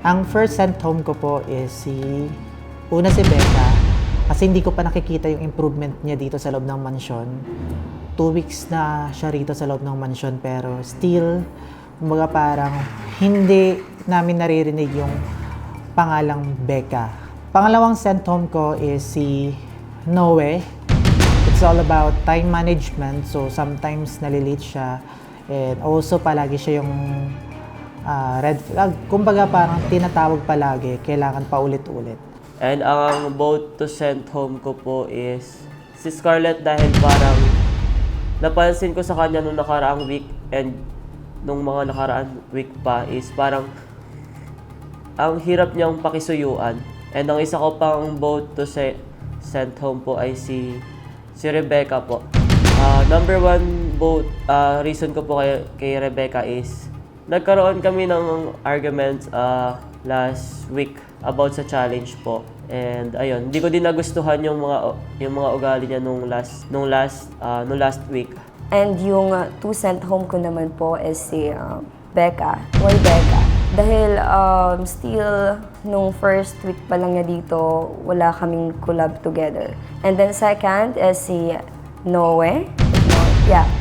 Ang first sent home ko po is una si Becca. Kasi hindi ko pa nakikita yung improvement niya dito sa loob ng mansyon. 2 weeks na siya rito sa loob ng mansyon pero still, kumbaga parang hindi namin naririnig yung pangalang Becca. Pangalawang sent home ko is si Noe. It's all about time management. So sometimes nalilate siya. And also palagi siya yung red flag. Kumbaga parang tinatawag palagi. Kailangan pa ulit-ulit. And ang vote to send home ko po is si Scarlett dahil parang napansin ko sa kanya nung nakaraang week and nung mga nakaraang week pa is parang ang hirap niyang pakisuyuan. And ang isa ko pang vote to send home po ay si Rebecca po. Number one vote, reason ko po kay Rebecca is nagkaroon kami ng arguments last week about sa challenge po. And ayun, hindi ko din nagustuhan yung mga ugali niya nung last week. And yung 2 sent home ko naman po is si Becca. Why Becca? Dahil still, nung first week pa lang niya dito, wala kaming collab together. And then second is si Noe.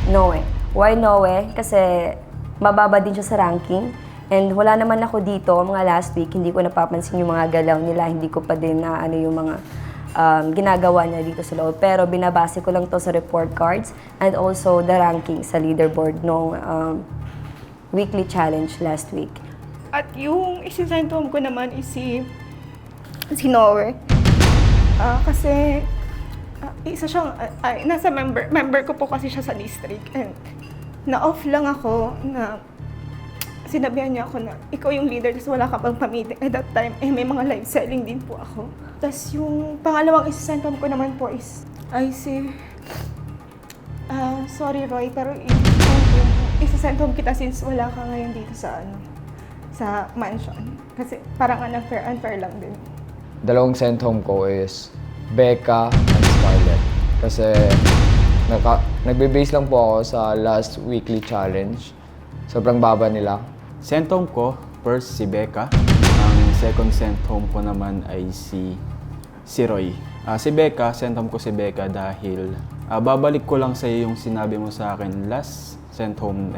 Noe. Why Noe? Kasi mababa din siya sa ranking. And wala naman ako dito, mga last week, hindi ko napapansin yung mga galaw nila. Hindi ko pa din na yung mga ginagawa niya dito sa loob. Pero binabase ko lang to sa report cards and also the ranking sa leaderboard nung weekly challenge last week. At yung isi-send home ko naman is si Noe. Kasi isa siyang, nasa member ko po kasi siya sa district. And na-off lang ako na sinabihan niya ako na ikaw yung leader tapos wala ka pang pamiting. At that time, may mga live selling din po ako. Tapos yung pangalawang isi-send home ko naman po is si sorry Roy, pero isi-send home kita since wala ka ngayon dito sa mansion. Kasi parang unfair lang din. Dalawang sent home ko is Becca and Scarlett. Kasi nagbe-base lang po ako sa last weekly challenge. Sobrang baba nila. Sent home ko, first si Becca. Ang second sent home ko naman ay si Roy. Si Becca, sent home ko si Becca dahil babalik ko lang sa iyo yung sinabi mo sa akin last sent home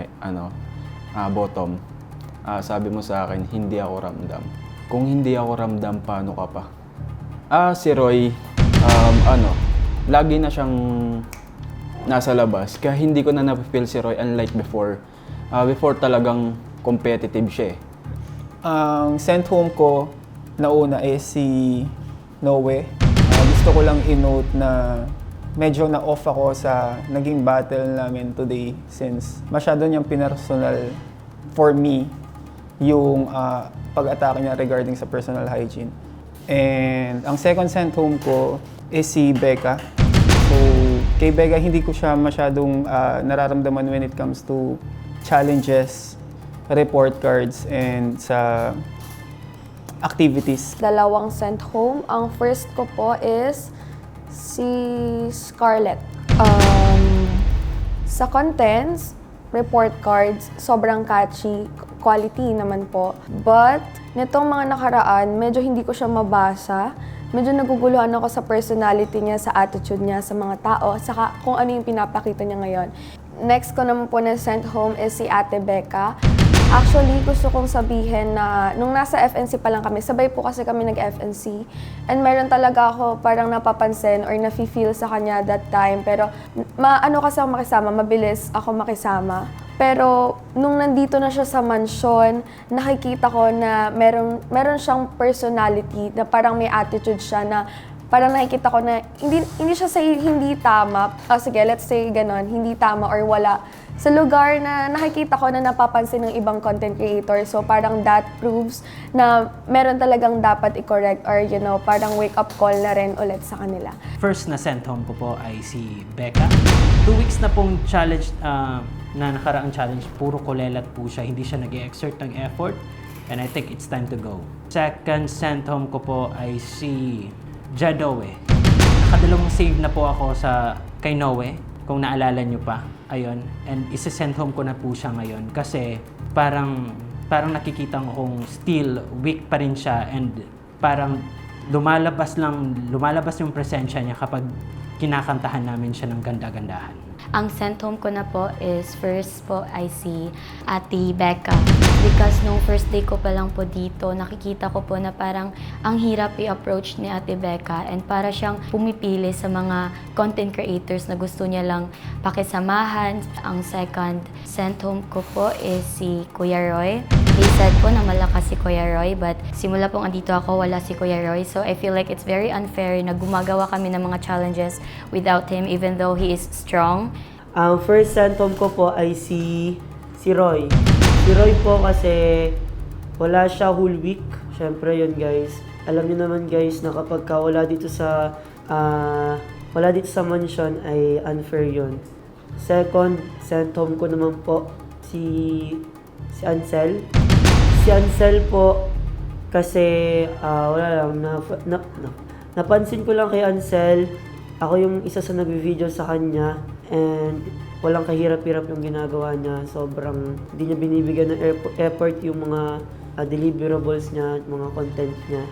bottom. Sabi mo sa akin, hindi ako ramdam. Kung hindi ako ramdam, paano ka pa? Si Roy, lagi na siyang nasa labas. Kaya hindi ko na napifeel si Roy unlike before. Before talagang competitive siya eh. Ang sent home ko na una is si Noe. Gusto ko lang i-note na medyo na-off ako sa naging battle namin today since masyado niyang pinersonal for me yung pag-atake niya regarding sa personal hygiene. And ang second sent home ko is si Becca. So, kay Becca hindi ko siya masyadong nararamdaman when it comes to challenges, report cards, and sa activities. Dalawang sent home. Ang first ko po is si Scarlett. Sa contents, report cards, sobrang catchy, quality naman po. But, nitong mga nakaraan, medyo hindi ko siya mabasa. Medyo naguguluhan ako sa personality niya, sa attitude niya sa mga tao, saka kung ano yung pinapakita niya ngayon. Next ko naman po na sent home is si Ate Becca. Actually, gusto kong sabihin na nung nasa FNC pa lang kami, sabay po kasi kami nag-FNC. And meron talaga ako parang napapansin or nafe-feel sa kanya that time. Pero ano kasi ako makisama, mabilis ako makisama. Pero nung nandito na siya sa mansyon, nakikita ko na meron siyang personality na parang may attitude siya na parang nakikita ko na hindi siya sa hindi tama. Sige, let's say ganon, hindi tama or wala. Sa lugar na nakikita ko na napapansin ng ibang content creator. So parang that proves na meron talagang dapat i-correct or parang wake up call na rin ulit sa kanila. First na sent home ko po ay si Becca. 2 weeks na pong challenge na nakaraang challenge, puro kulelat po siya. Hindi siya nag-exert ng effort. And I think it's time to go. Second sent home ko po ay si Jadoe. Nakadalawang save na po ako kay Noe, kung naalala nyo pa. Ayun. And isa-send home ko na po siya ngayon kasi parang parang nakikita kong still weak pa rin siya and parang lumalabas yung presensya niya kapag kinakantahan namin siya ng ganda-gandahan. Ang sent home ko na po is first po ay si Ate Becca. Because nung first day ko pa lang po dito, nakikita ko po na parang ang hirap i-approach ni Ate Becca and para siyang pumipili sa mga content creators na gusto niya lang pakisamahan. Ang second sent home ko po is si Kuya Roy. They said po na malakas si Kuya Roy but simula pong andito ako, wala si Kuya Roy. So I feel like it's very unfair na gumagawa kami ng mga challenges without him even though he is strong. Ang first sent home ko po ay si Roy. Si Roy po kasi wala siya whole week. Siyempre yun guys. Alam niyo naman guys na kapag wala dito sa mansion ay unfair yun. Second sent home ko naman po si Ansel. Si Ansel po kasi wala lang napansin ko lang kay Ansel. Ako yung isa sa nag-video sa kanya and walang kahirap-hirap yung ginagawa niya. Sobrang hindi niya binibigyan ng effort yung mga deliverables niya, mga content niya.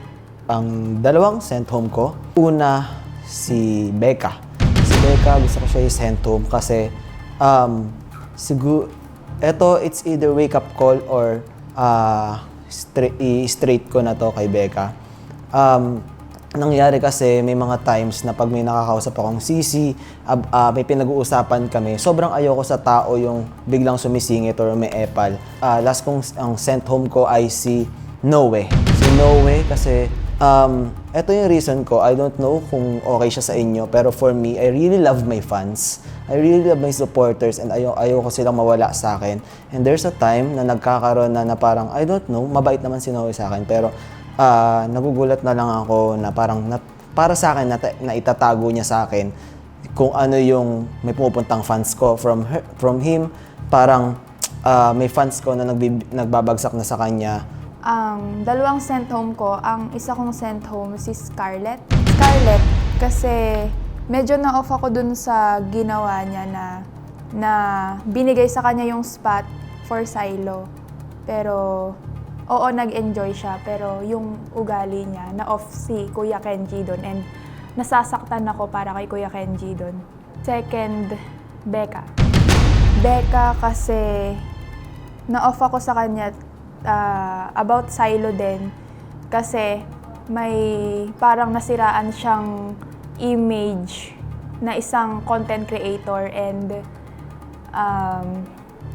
Ang dalawang sent home ko, una si Becca. Si Becca, gusto ko siya i-sent home kasi it's either wake up call or straight ko na to kay Becca. Nangyari kasi may mga times na pag may nakakausap akong sisi, may pinag-uusapan kami, sobrang ayoko sa tao yung biglang sumisingit or may epal. Last kong ang sent home ko ay si Noe. Si Noe kasi ito yung reason ko, I don't know kung okay siya sa inyo, pero for me, I really love my fans. I really love my supporters and ayoko silang mawala sa akin. And there's a time na nagkakaroon na parang, I don't know, mabait naman si Noe sa akin, pero nagugulat na lang ako na parang para sa akin na itatago niya sa akin kung ano yung may pumupuntang fans ko from him. Parang may fans ko na nagbabagsak na sa kanya. Ang dalawang sent home ko, ang isa kong sent home si Scarlett. Scarlett kasi medyo na-off ako dun sa ginawa niya na binigay sa kanya yung spot for Silo. Pero oo, nag-enjoy siya, pero yung ugali niya, na-off si Kuya Kenji doon and nasasaktan ako para kay Kuya Kenji doon. Second, Becca. Becca kasi na-off ako sa kanya about Silo din kasi may parang nasiraan siyang image na isang content creator and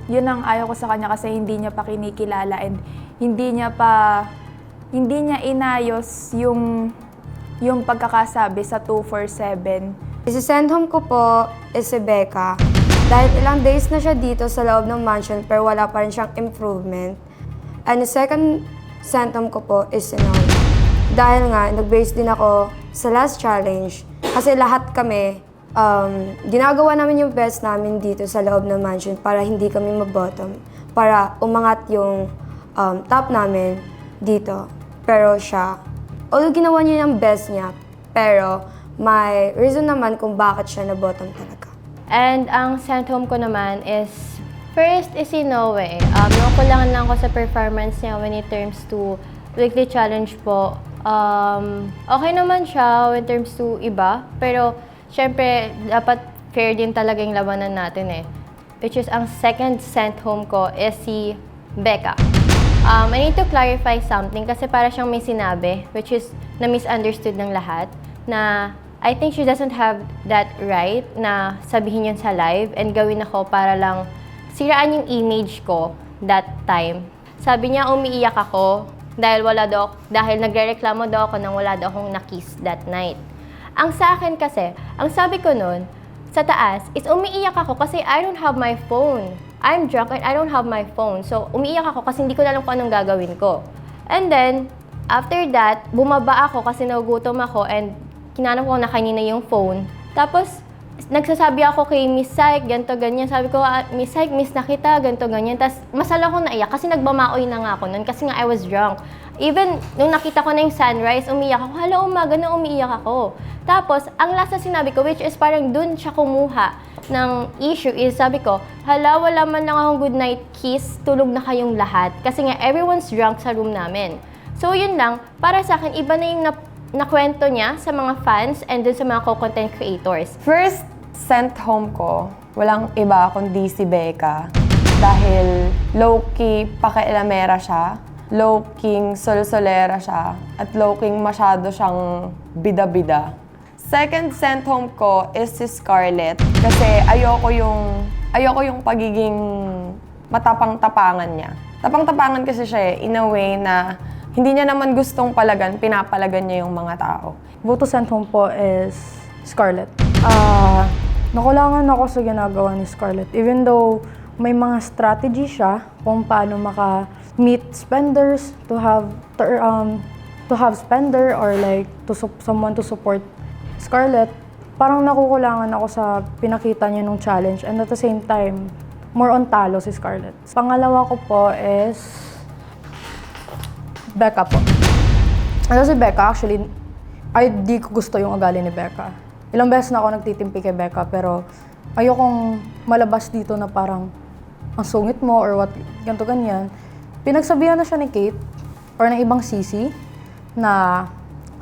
yun ang ayaw ko sa kanya kasi hindi niya pa kinikilala and hindi niya inayos yung pagkakasabi sa 247. Isi-send home ko po is si Becca. Dahil ilang days na siya dito sa loob ng mansion pero wala pa rin siyang improvement. And the second send home ko po is si Noe. Dahil nga, nag-base din ako sa last challenge. Kasi lahat kami, ginagawa namin yung best namin dito sa loob ng mansion para hindi kami mabottom. Para umangat yung top namin dito. Pero siya, although ginawa niya yung best niya, pero may reason naman kung bakit siya na-bottom talaga. And ang sent home ko naman is, first is si Noe. Nakulangan lang ako sa performance niya when it terms to weekly challenge po. Okay naman siya when terms to iba, pero syempre dapat fair din talaga yung labanan natin eh. Which is ang second sent home ko is si Becca. I need to clarify something kasi para siyang may sinabi, which is na misunderstood ng lahat, na I think she doesn't have that right na sabihin yun sa live and gawin ako para lang siraan yung image ko that time. Sabi niya umiiyak ako dahil nagrereklamo daw ako nang wala daw akong na-kiss that night. Ang sa akin kasi, ang sabi ko nun, sa taas, is umiiyak ako kasi I don't have my phone. I'm drunk and I don't have my phone. So, umiiyak ako kasi hindi ko na alam kung anong gagawin ko. And then, after that, bumaba ako kasi nagugutom ako and kinanap ko na kanina yung phone. Tapos, nagsasabi ako kay Miss Syke, ganito, ganyan. Sabi ko, Miss Syke, miss na kita, ganito, ganyan. Tapos masala ko naiyak kasi nagmamaoy na nga ako nun kasi nga I was drunk. Even nung nakita ko na yung sunrise, umiyak ako. Hala, umaga na umiiyak ako. Tapos, ang last na sinabi ko, which is parang dun siya kumuha ng issue is, sabi ko, hala, wala man lang akong good night kiss, tulog na kayong lahat. Kasi nga, everyone's drunk sa room namin. So, yun lang, para sa akin, iba na yung nakwento niya sa mga fans and dun sa mga co-content creators. First sent home ko, walang iba kundi si Becca. Dahil low-key pakialamera siya, low-key solsolera siya, at low-key masyado siyang bida-bida. Second sent home ko is si Scarlett kasi ayoko yung pagiging matapang-tapangan niya. Tapang-tapangan kasi siya in a way na hindi niya naman gustong palagan, pinapalagan niya yung mga tao. Vote to send home po is Scarlett. Nakulangan ako sa ginagawa ni Scarlett. Even though may mga strategy siya kung paano maka-meet spenders to have spender or like someone to support Scarlett, parang nakukulangan ako sa pinakita niya nung challenge and at the same time, more on talo si Scarlett. Pangalawa ko po is Becca po. Ano si Becca, actually, di ko gusto yung ugali ni Becca. Ilang beses na ako nagtitimpi kay Becca, pero ayokong malabas dito na parang ang sungit mo or what, ganito ganyan. Pinagsabihan na siya ni Kate or ng ibang sisi na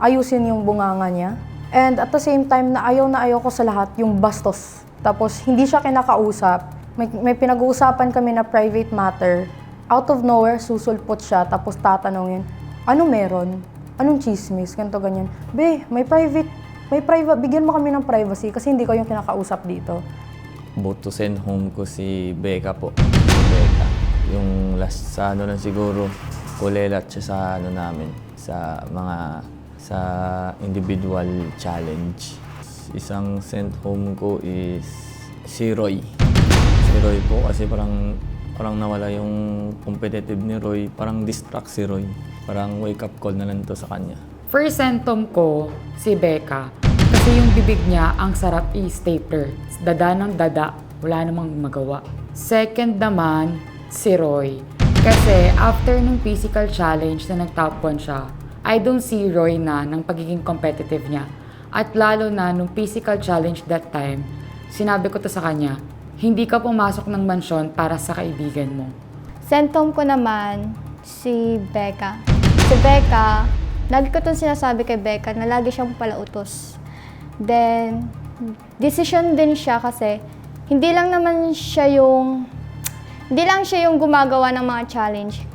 ayusin yung bunganga niya. And at the same time, na ayaw ko sa lahat yung bastos. Tapos hindi siya kinakausap. May pinag-uusapan kami na private matter. Out of nowhere, susulpot siya, tapos tatanungin, ano meron? Anong chismis? Ganito, ganyan. Be, may private, bigyan mo kami ng privacy kasi hindi ko yung kinakausap dito. Vote to send home ko si Becca po. Si Becca. Yung last sa ano lang siguro, kulelat siya sa ano namin, sa individual challenge. Isang send home ko is si Roy. Si Roy po kasi parang nawala yung competitive ni Roy. Parang distract si Roy. Parang wake up call na lang to sa kanya. First symptom ko, si Becca. Kasi yung bibig niya, ang sarap i-stapler. Dada ng dada, wala namang magawa. Second naman, si Roy. Kasi after nung physical challenge na nag-top 1 siya, I don't see Roy na ng pagiging competitive niya. At lalo na nung physical challenge that time, sinabi ko to sa kanya, hindi ka pumasok ng mansyon para sa kaibigan mo. Sent home ko naman si Becca. Si Becca, lagi ko itong sinasabi kay Becca na lagi siyang palautos. Then, decision din siya kasi hindi lang siya yung gumagawa ng mga challenge.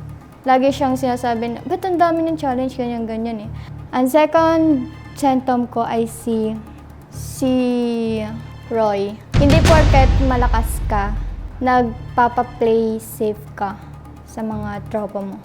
Lagi siyang sinasabi na, ba't ang dami ng challenge, ganyan-ganyan eh. Ang second sent home ko ay si Roy. Hindi porket malakas ka, nagpapa-play safe ka sa mga tropa mo.